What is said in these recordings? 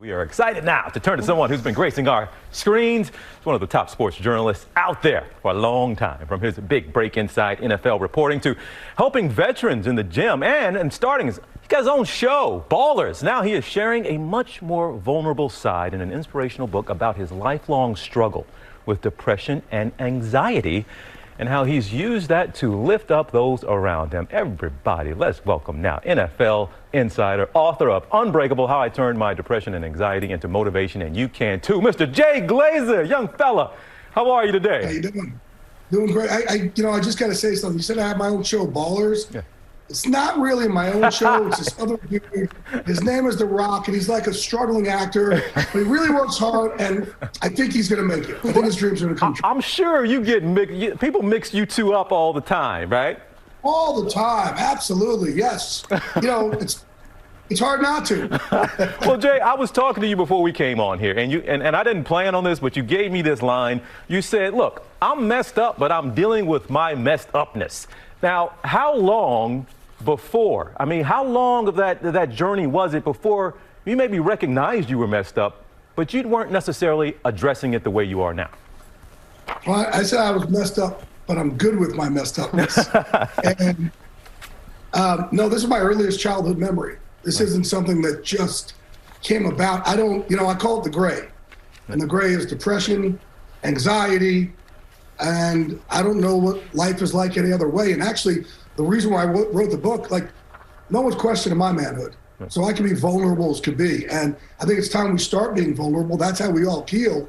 We are excited now to turn to someone who's been gracing our screens. He's one of the top sports journalists out there for a long time, from his big break inside NFL reporting to helping veterans in the gym and starting he's got his own show, Ballers. Now he is sharing a much more vulnerable side in an inspirational book about his lifelong struggle with depression and anxiety and how he's used that to lift up those around him. Everybody, let's welcome now NFL insider, author of Unbreakable, How I Turned My Depression and Anxiety into Motivation, and You Can Too, Mr. Jay Glazer. Young fella, how are you today? How you doing? Doing great. I just got to say something. You said I have my own show, Ballers. Yeah. It's not really my own show. It's this other dude. His name is The Rock, and he's like a struggling actor, but he really works hard, and I think he's going to make it. I think his dreams are going to come true. I'm sure you get people mix you two up all the time, right? All the time. Absolutely. Yes. It's hard not to. Well, Jay, I was talking to you before we came on here, and I didn't plan on this, but you gave me this line. You said, look, I'm messed up, but I'm dealing with my messed upness. Now, how long of that journey was it before you maybe recognized you were messed up, but you weren't necessarily addressing it the way you are now? Well, I said I was messed up, but I'm good with my messed upness. And no, this is my earliest childhood memory. This isn't something that just came about. I call it the gray. And the gray is depression, anxiety, and I don't know what life is like any other way. And actually, the reason why I wrote the book, no one's questioning my manhood. So I can be vulnerable as could be. And I think it's time we start being vulnerable. That's how we all heal.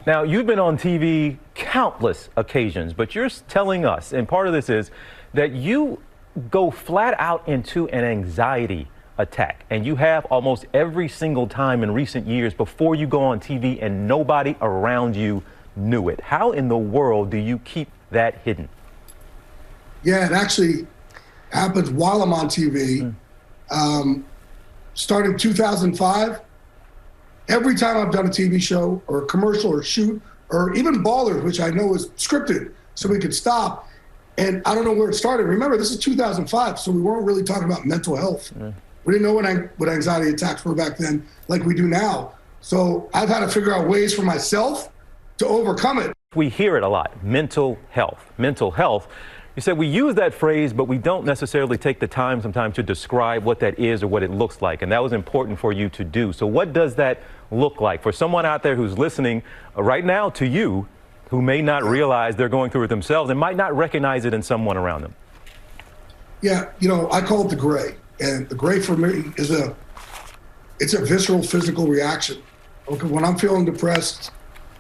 Now, you've been on TV countless occasions, but you're telling us, and part of this is that you go flat out into an anxiety attack, and you have almost every single time in recent years before you go on TV, and nobody around you knew it. How in the world do you keep that hidden? Yeah, it actually happens while I'm on TV. Starting 2005, every time I've done a TV show or a commercial or a shoot, or even Ballers, which I know is scripted, so we could stop. And I don't know where it started. Remember, this is 2005, so we weren't really talking about mental health. We didn't know what anxiety attacks were back then like we do now. So I've had to figure out ways for myself to overcome it. We hear it a lot, mental health, mental health. You said we use that phrase, but we don't necessarily take the time sometimes to describe what that is or what it looks like. And that was important for you to do. So what does that look like for someone out there who's listening right now to you, who may not realize they're going through it themselves and might not recognize it in someone around them? Yeah, I call it the gray. And the gray for me is it's a visceral physical reaction. Okay, when I'm feeling depressed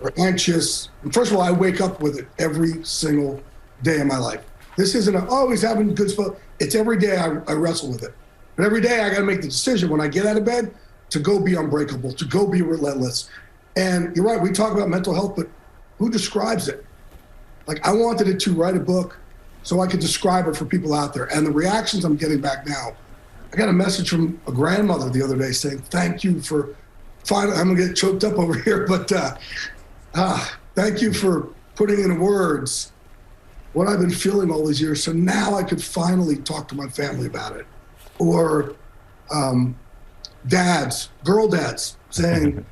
or anxious, first of all, I wake up with it every single day of my life. This isn't always having good stuff. It's every day I wrestle with it. But every day I got to make the decision when I get out of bed to go be unbreakable, to go be relentless. And you're right, we talk about mental health, but who describes it? I wanted to write a book so I could describe it for people out there. And the reactions I'm getting back now, I got a message from a grandmother the other day saying, thank you for finally, I'm gonna get choked up over here, but thank you for putting into words what I've been feeling all these years. So now I could finally talk to my family about it. Or girl dads saying,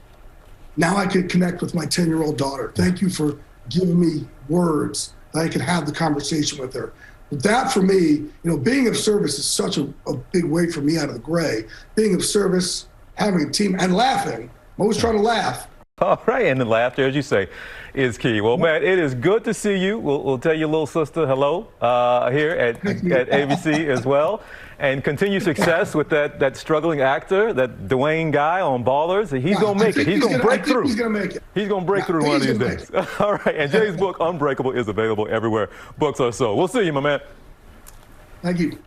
now I could connect with my 10-year-old daughter. Thank you for giving me words that I could have the conversation with her. But that for me, being of service is such a big way for me out of the gray. Being of service, having a team, and laughing. I'm always trying to laugh. All right, and the laughter, as you say, is key. Well, man, it is good to see you. We'll tell your little sister hello here at ABC as well. And continue success with that struggling actor, that Dwayne guy on Ballers. He's going to make it. He's going to break through. He's going to make it. He's going to break through one of these days. All right, and Jay's book, Unbreakable, is available everywhere books are sold. We'll see you, my man. Thank you.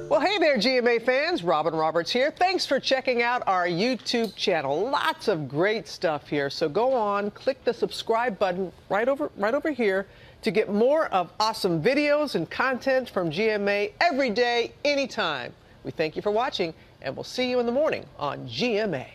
Well, hey there, GMA fans. Robin Roberts here. Thanks for checking out our YouTube channel. Lots of great stuff here. So go on, click the subscribe button right over here to get more of awesome videos and content from GMA every day, anytime. We thank you for watching, and we'll see you in the morning on GMA.